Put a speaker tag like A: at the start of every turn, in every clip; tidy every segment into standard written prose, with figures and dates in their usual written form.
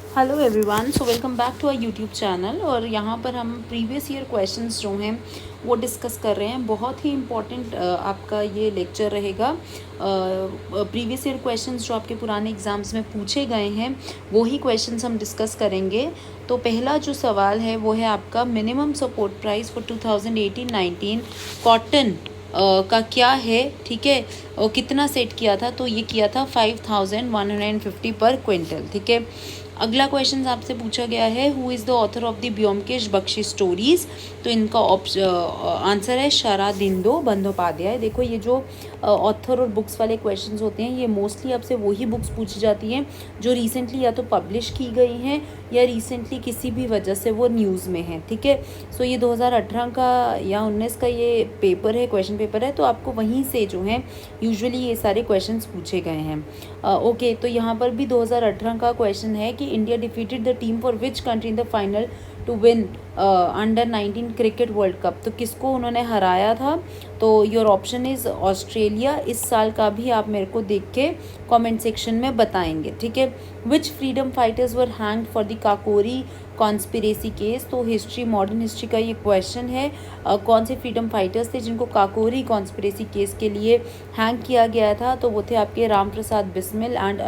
A: Hello everyone, so welcome back to our YouTube channel. और यहाँ पर हम प्रीवियस ईयर क्वेश्चंस जो हैं वो डिस्कस कर रहे हैं। बहुत ही इम्पॉर्टेंट आपका ये लेक्चर रहेगा। प्रीवियस ईयर क्वेश्चंस जो आपके पुराने एग्जाम्स में पूछे गए हैं वही क्वेश्चंस हम डिस्कस करेंगे। तो पहला जो सवाल है वो है आपका minimum support price for 2018-19 cotton का क्या है, ठीक है। और कितना सेट किया था, तो ये किया था 5150 पर क्विंटल, ठीक है। अगला क्वेश्चन आपसे पूछा गया है who is the author of the Byomkesh Bakshi stories. तो इनका आंसर है शरादिंदो बंदोपाध्याय। देखो ये जो ऑथर और बुक्स वाले क्वेश्चंस होते हैं ये मोस्टली आपसे वही बुक्स पूछी जाती हैं जो रिसेंटली या तो पब्लिश की गई हैं या रिसेंटली किसी भी वजह से वो न्यूज़ में है, ठीक है। सो ये 2018 का या 19 का ये पेपर है, क्वेश्चन पेपर है, तो आपको वहीं से जो है यूजुअली ये सारे क्वेश्चंस पूछे गए हैं। ओके, तो यहाँ पर भी 2018 का क्वेश्चन है कि India defeated the team for which country in the final to win under 19 cricket world cup. तो किसको उन्होंने हराया था, तो योर ऑप्शन इज़ ऑस्ट्रेलिया। इस साल का भी आप मेरे को देख के कमेंट सेक्शन में बताएंगे, ठीक है। Which freedom fighters were hanged for the Kakori conspiracy case. तो हिस्ट्री, मॉडर्न हिस्ट्री का ये क्वेश्चन है। कौन से फ्रीडम फाइटर्स थे जिनको काकोरी कॉन्स्पिरेसी केस के लिए हैंग किया गया था, तो वो थे आपके राम प्रसाद बिस्मिल एंड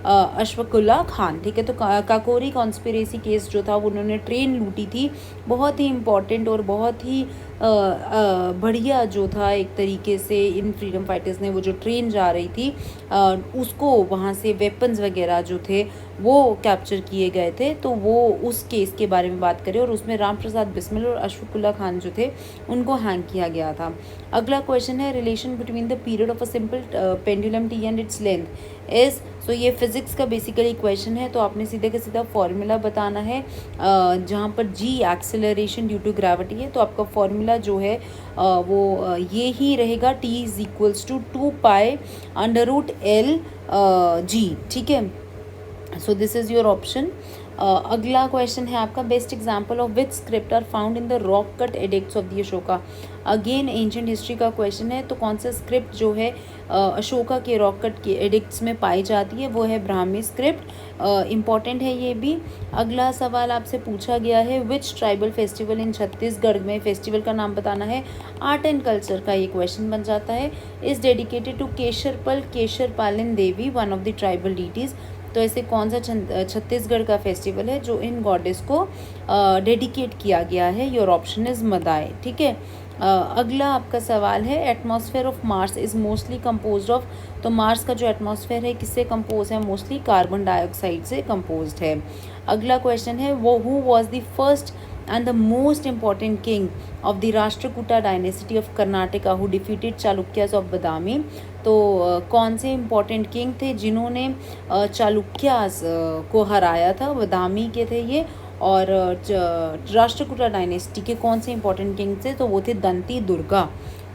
A: अशफाकुल्ला खान, ठीक है। तो काकोरी कॉन्स्पिरेसी केस जो था वो उन्होंने ट्रेन लूटी थी। बहुत ही इम्पॉर्टेंट और बहुत ही बढ़िया जो था एक तरीके से इन फ्रीडम फाइटर्स ने वो जो ट्रेन जा रही थी उसको वहाँ से वेपन्स वगैरह जो थे वो कैप्चर किए गए थे। तो वो उस केस के बारे में बात करें और उसमें राम प्रसाद बिस्मिल और अशफाकुल्ला खान जो थे उनको हैंग किया गया था। अगला क्वेश्चन है relation between the period of a simple pendulum T and its length is. So ये फिजिक्स का बेसिकली क्वेश्चन है, तो आपने सीधे का सीधा फॉर्मूला बताना है। जहाँ पर जी एक्सेलरेशन ड्यू टू ग्रेविटी है, तो आपका फॉर्मूला जो है वो ये ही रहेगा, T is equals to 2π√L G, ठीक है। So this is your option. अगला क्वेश्चन है आपका best example of which script are found in the rock cut edicts of the Ashoka. Again ancient history का क्वेश्चन है, तो कौन सा स्क्रिप्ट जो है अशोका के रॉक कट के एडिक्ट्स में पाई जाती है, वो है ब्राह्मी स्क्रिप्ट। इम्पॉर्टेंट है ये भी। अगला सवाल आपसे पूछा गया है विच ट्राइबल फेस्टिवल इन छत्तीसगढ़ में, फेस्टिवल का नाम बताना है। आर्ट एंड कल्चर का ये क्वेश्चन बन जाता है। Is dedicated to Kesharpalin Devi, one of the tribal deities. तो ऐसे कौन सा छत्तीसगढ़ का फेस्टिवल है जो इन गॉडेस को डेडिकेट किया गया है। योर ऑप्शन इज मदाई, ठीक है। अगला आपका सवाल है atmosphere of Mars is mostly composed of. तो मार्स का जो एटमॉस्फेयर है किससे कंपोज है, मोस्टली कार्बन डाइऑक्साइड से कंपोज्ड है। अगला क्वेश्चन है वो who was the first and the most important king of the Rashtrakuta dynasty of Karnataka who defeated Chalukyas of Badami। तो कौन से इम्पोर्टेंट किंग थे जिन्होंने चालुक्यास को हराया था, बदामी के थे ये। और राष्ट्रकूटा डायनेस्टी के कौन से इम्पोर्टेंट किंग थे, तो वो थे दंती दुर्गा,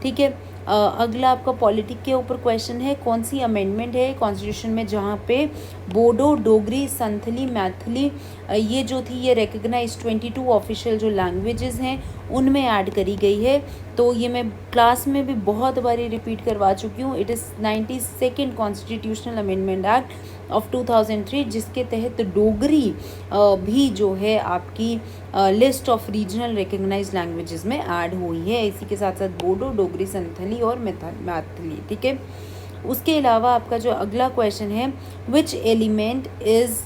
A: ठीक है। अगला आपका पॉलिटिक के ऊपर क्वेश्चन है कौन सी अमेंडमेंट है कॉन्स्टिट्यूशन में जहाँ पे बोडो, डोगरी, संथली, मैथिली ये जो थी ये रिकग्नाइज 22 ऑफिशियल जो लैंग्वेजेस हैं उनमें ऐड करी गई है। तो ये मैं क्लास में भी बहुत बारी रिपीट करवा चुकी हूँ। It is 92nd constitutional amendment act of 2003 जिसके तहत डोगरी भी जो है आपकी list of regional recognise languages में ऐड हुई है। इसी के साथ साथ बोडो, डोगरी, संथली और मैथिली, ठीक है। उसके अलावा आपका जो अगला क्वेश्चन है which element is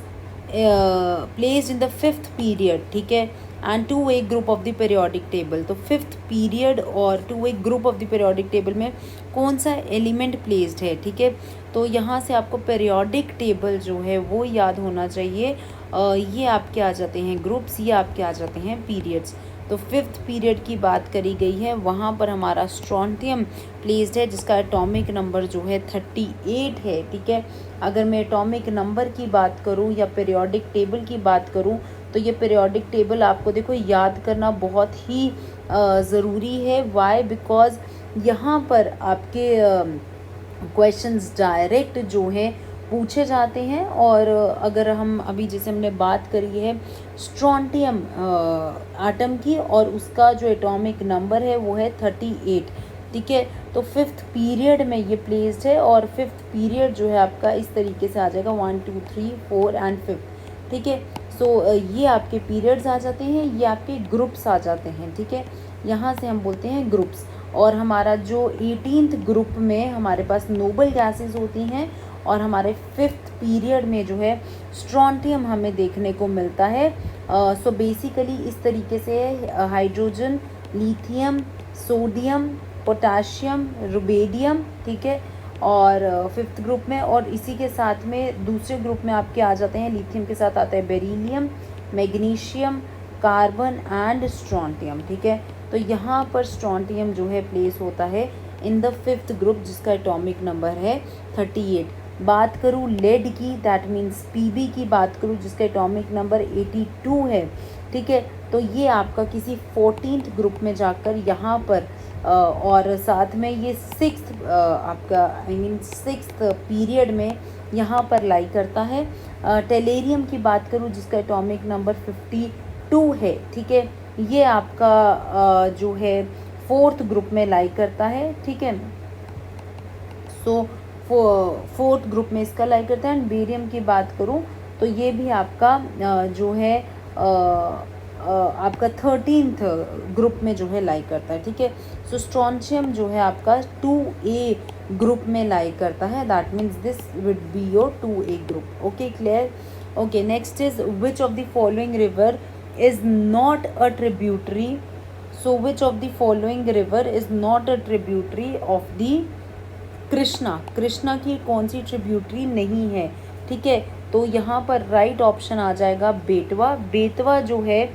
A: placed in the 5th period, ठीक है, and two way group of the periodic table. तो 5th पीरियड और two way group of the periodic table में कौन सा एलिमेंट प्लेस्ड है, ठीक है। तो यहाँ से आपको पीरियोडिक टेबल जो है वो याद होना चाहिए। ये आपके आ जाते हैं ग्रुप्स, ये आपके आ जाते हैं पीरियड्स। तो 5th पीरियड की बात करी गई है, वहाँ पर हमारा स्ट्रॉन्टियम प्लेस्ड है जिसका एटॉमिक नंबर जो है 38 है, ठीक है। अगर मैं एटॉमिक नंबर की बात करूँ या पीरियोडिक टेबल की बात करूँ तो ये पीरियोडिक टेबल आपको देखो याद करना बहुत ही ज़रूरी है। वाई, बिकॉज यहाँ पर आपके क्वेश्चंस डायरेक्ट जो हैं पूछे जाते हैं। और अगर हम अभी जैसे हमने बात करी है स्ट्रॉन्टियम आटम की और उसका जो एटॉमिक नंबर है वो है 38, ठीक है। तो फिफ्थ पीरियड में ये प्लेस्ड है, और फिफ्थ पीरियड जो है आपका इस तरीके से आ जाएगा 1 2 3 4 एंड 5, ठीक है। सो ये आपके पीरियड्स आ जाते हैं, ये आपके ग्रुप्स आ जाते हैं, ठीक है। यहाँ से हम बोलते हैं ग्रुप्स। और हमारा जो 18th ग्रुप में हमारे पास नोबल गैसेस होती हैं, और हमारे फिफ्थ पीरियड में जो है स्ट्रॉन्टियम हमें देखने को मिलता है। सो बेसिकली इस तरीके से hydrogen, lithium, sodium, potassium, rubidium, ठीक है। और फिफ्थ ग्रुप में, और इसी के साथ में दूसरे ग्रुप में आपके आ जाते हैं, लिथियम के साथ आता है beryllium, magnesium, carbon and strontium, ठीक है। तो यहाँ पर स्ट्रॉन्टियम जो है प्लेस होता है इन द फिफ्थ ग्रुप, जिसका एटॉमिक नंबर है 38। बात करूँ लेड की, दैट मीन्स पीबी की बात करूँ, जिसका एटॉमिक नंबर 82 है, ठीक है। तो ये आपका किसी 14th ग्रुप में जाकर यहाँ पर और साथ में ये सिक्स्थ आपका सिक्स्थ पीरियड में यहाँ पर लाई करता है। टेलेरियम की बात करूँ, जिसका एटॉमिक नंबर 52 है, ठीक है। ये आपका जो है फोर्थ ग्रुप में लाई करता है, ठीक है। सो फोर्थ ग्रुप में इसका लाई करता है। एंड बेरियम की बात करूँ तो ये भी आपका जो है आपका 13th ग्रुप में जो है लाई करता है, ठीक है। सो स्ट्रॉन्शियम जो है आपका 2A ग्रुप में लाई करता है, that means this would be your 2A group. Okay, clear. Okay, next is which of the following river is not a tributary. So which of the following river is not a tributary of the Krishna. Krishna की कौन सी tributary नहीं है, ठीक है। तो यहाँ पर right option आ जाएगा बेतवा। बेतवा जो है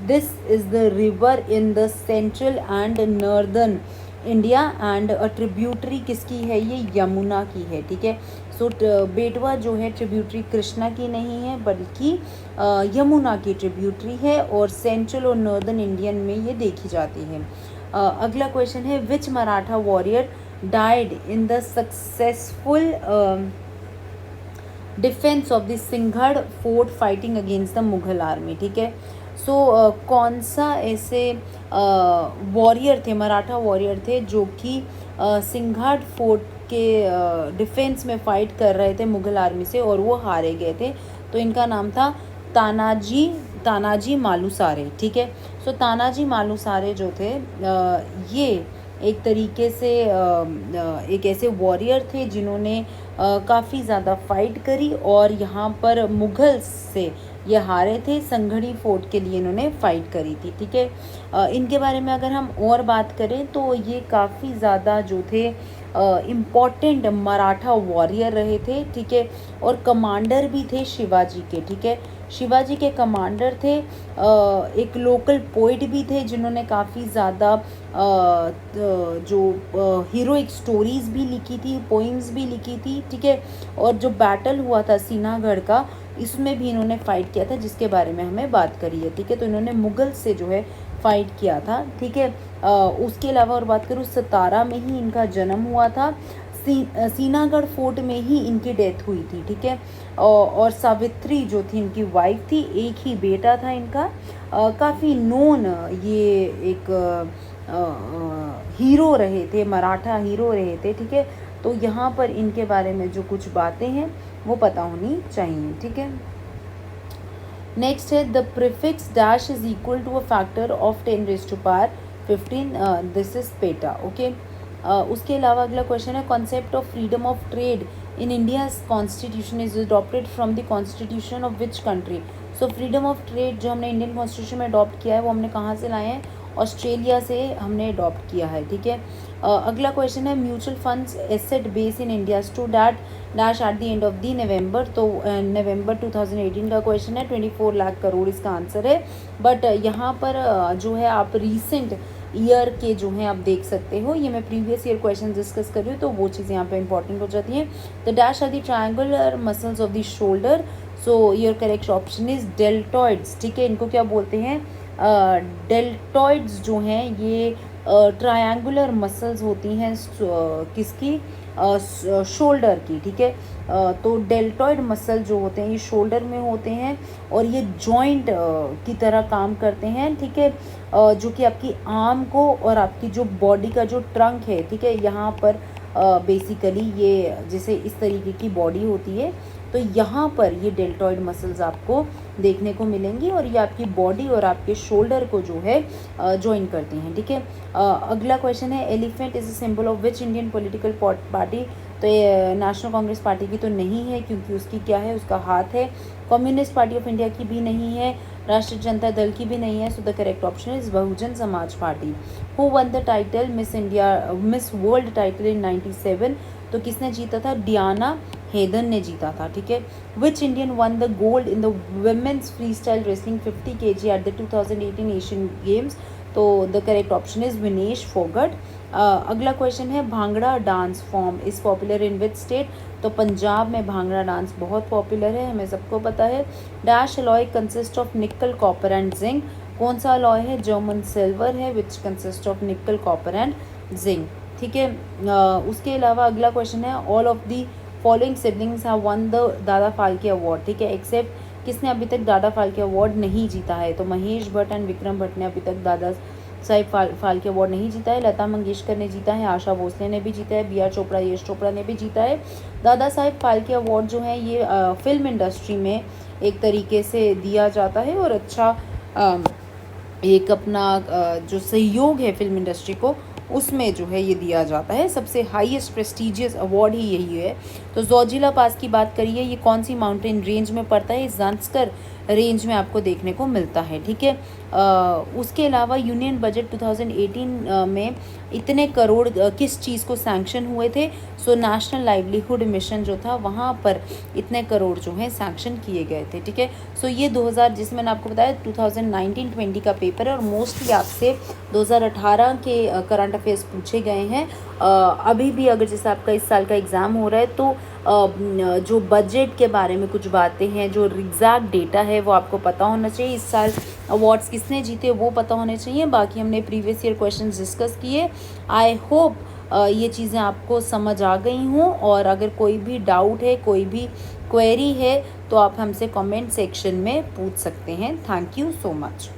A: this is the river in the central and northern India, and tributary किसकी है, ये यमुना की है, ठीक है। सो बेतवा जो है ट्रिब्यूटरी कृष्णा की नहीं है, बल्कि यमुना की ट्रिब्यूटरी है, और सेंट्रल और नॉर्दर्न इंडियन में ये देखी जाती है। अगला क्वेश्चन है which Maratha warrior died in the successful defense of the Singhad fort fighting against the Mughal army, ठीक है। सो कौन सा ऐसे वॉरियर थे, मराठा वॉरियर थे, जो कि सिंघाट फोर्ट के डिफेंस में फाइट कर रहे थे मुग़ल आर्मी से, और वो हारे गए थे। तो इनका नाम था तानाजी मालुसारे, ठीक है। सो तानाजी मालुसारे जो थे ये एक तरीके से एक ऐसे वॉरियर थे जिन्होंने काफ़ी ज़्यादा फाइट करी, और यहाँ पर मुग़ल से ये हारे थे। संघड़ी फोर्ट के लिए इन्होंने फाइट करी थी, ठीक है। इनके बारे में अगर हम और बात करें तो ये काफ़ी ज़्यादा जो थे इम्पॉर्टेंट मराठा वॉरियर रहे थे, ठीक है। और कमांडर भी थे शिवाजी के, ठीक है। शिवाजी के कमांडर थे। एक लोकल पोइट भी थे जिन्होंने काफ़ी ज़्यादा जो हीरोइक स्टोरीज़ भी लिखी थी, पोइम्स भी लिखी थी, ठीक है। और जो बैटल हुआ था सीनागढ़ का, इसमें भी इन्होंने फ़ाइट किया था, जिसके बारे में हमें बात करी है, ठीक है। तो इन्होंने मुग़ल से जो है फ़ाइट किया था, ठीक है। उसके अलावा और बात करूँ, सतारा में ही इनका जन्म हुआ था, सीनागढ़ फोर्ट में ही इनकी डेथ हुई थी, ठीक है। और सावित्री जो थी इनकी वाइफ थी, एक ही बेटा था इनका। काफ़ी नोन ये एक हीरो रहे थे, मराठा हीरो रहे थे, ठीक है। तो यहाँ पर इनके बारे में जो कुछ बातें हैं वो पता होनी चाहिए, ठीक है। नेक्स्ट है the prefix dash is equal to a factor of 10⁻15, this is peta, okay. उसके अलावा अगला क्वेश्चन है concept of freedom of trade in India constitution is adopted from the constitution of which country. So freedom of trade जो हमने Indian constitution में adopt किया है वो हमने कहाँ से लाए हैं, ऑस्ट्रेलिया से हमने अडॉप्ट किया है, ठीक है। अगला क्वेश्चन है mutual funds asset base in India stood dash at the end of the November. तो नवंबर 2018 का क्वेश्चन है, 24 लाख करोड़ इसका आंसर है। बट यहाँ पर जो है आप रीसेंट ईयर के जो हैं आप देख सकते हो, ये मैं प्रीवियस ईयर क्वेश्चन डिस्कस कर रही हूँ, तो वो चीज़ें यहाँ पे इंपॉर्टेंट हो जाती हैं। The dash are the triangular muscles of the shoulder. So your correct option is deltoids, ठीक है। इनको क्या बोलते हैं, डेल्टॉइड्स जो हैं ये ट्रायंगुलर मसल्स होती हैं किसकी, शोल्डर की, ठीक है। तो डेल्टॉइड मसल जो होते हैं ये शोल्डर में होते हैं और ये जॉइंट की तरह काम करते हैं, ठीक है। जो कि आपकी आर्म को और आपकी जो बॉडी का जो ट्रंक है, ठीक है, यहाँ पर बेसिकली ये जैसे इस तरीके की बॉडी होती है, तो यहाँ पर ये डेल्टॉइड मसल्स आपको देखने को मिलेंगी और ये आपकी बॉडी और आपके शोल्डर को जो है ज्वाइन करती हैं, ठीक है। अगला क्वेश्चन है, elephant is a symbol of which Indian political party. तो ये नेशनल कांग्रेस पार्टी की तो नहीं है, क्योंकि उसकी क्या है, उसका हाथ है। कम्युनिस्ट पार्टी ऑफ इंडिया की भी नहीं है, राष्ट्रीय जनता दल की भी नहीं है। So the correct option is Bahujan Samaj Party. Who won the title Miss World title in 97। तो किसने जीता था, डियाना हेदन ने जीता था, ठीक है। Which Indian won the gold in the women's free style wrestling 50 kg at the 2018 Asian Games. तो the correct option is Vinesh Phogat. अगला क्वेश्चन है, bhangra dance form is popular in which state. तो पंजाब में भांगड़ा डांस बहुत पॉपुलर है, हमें सबको पता है। डैश अलॉय कंसिस्ट ऑफ निकल, कॉपर एंड जिंक। कौन सा अलॉय है, जर्मन सिल्वर है, विच कंसिस्ट ऑफ निकल, कॉपर एंड जिंक, ठीक है। उसके अलावा अगला क्वेश्चन है, all of the following siblings have one the दादा फाल्के अवार्ड, ठीक है, एक्सेप्ट किसने अभी तक दादा फाल्के अवार्ड नहीं जीता है। तो महेश भट्ट एंड विक्रम भट्ट ने अभी तक दादा साहिब फाल्के अवार्ड नहीं जीता है। लता मंगेशकर ने जीता है, आशा भोसले ने भी जीता है, बी आर चोपड़ा, यश चोपड़ा ने भी जीता है। दादा साहिब फाल्के अवार्ड जो है ये फिल्म इंडस्ट्री में एक तरीके से दिया जाता है और अच्छा एक अपना जो सहयोग है फिल्म इंडस्ट्री को उसमें जो है ये दिया जाता है। सबसे हाईएस्ट प्रेस्टिजियस अवार्ड ही यही है। तो जोजिला पास की बात करिए, ये कौन सी माउंटेन रेंज में पड़ता है, ज़ांस्कर रेंज में आपको देखने को मिलता है, ठीक है। उसके अलावा यूनियन बजट 2018 में इतने करोड़ किस चीज़ को सैंक्शन हुए थे। सो नेशनल लाइवलीहुड मिशन जो था वहाँ पर इतने करोड़ जो हैं सैंक्शन किए गए थे, ठीक है। सो ये 2000 जिसमें मैंने आपको बताया 2019-20 का पेपर है और मोस्टली आपसे 2018 के करंट अफेयर्स पूछे गए हैं। अभी भी अगर जैसे आपका इस साल का एग्ज़ाम हो रहा है तो जो बजट के बारे में कुछ बातें हैं, जो एग्जैक्ट डेटा है वो आपको पता होना चाहिए। इस साल अवार्ड्स किसने जीते वो पता होने चाहिए। बाकी हमने प्रीवियस ईयर क्वेश्चंस डिस्कस किए। आई होप ये चीज़ें आपको समझ आ गई हों और अगर कोई भी डाउट है, कोई भी क्वेरी है तो आप हमसे कमेंट सेक्शन में पूछ सकते हैं। Thank you so much.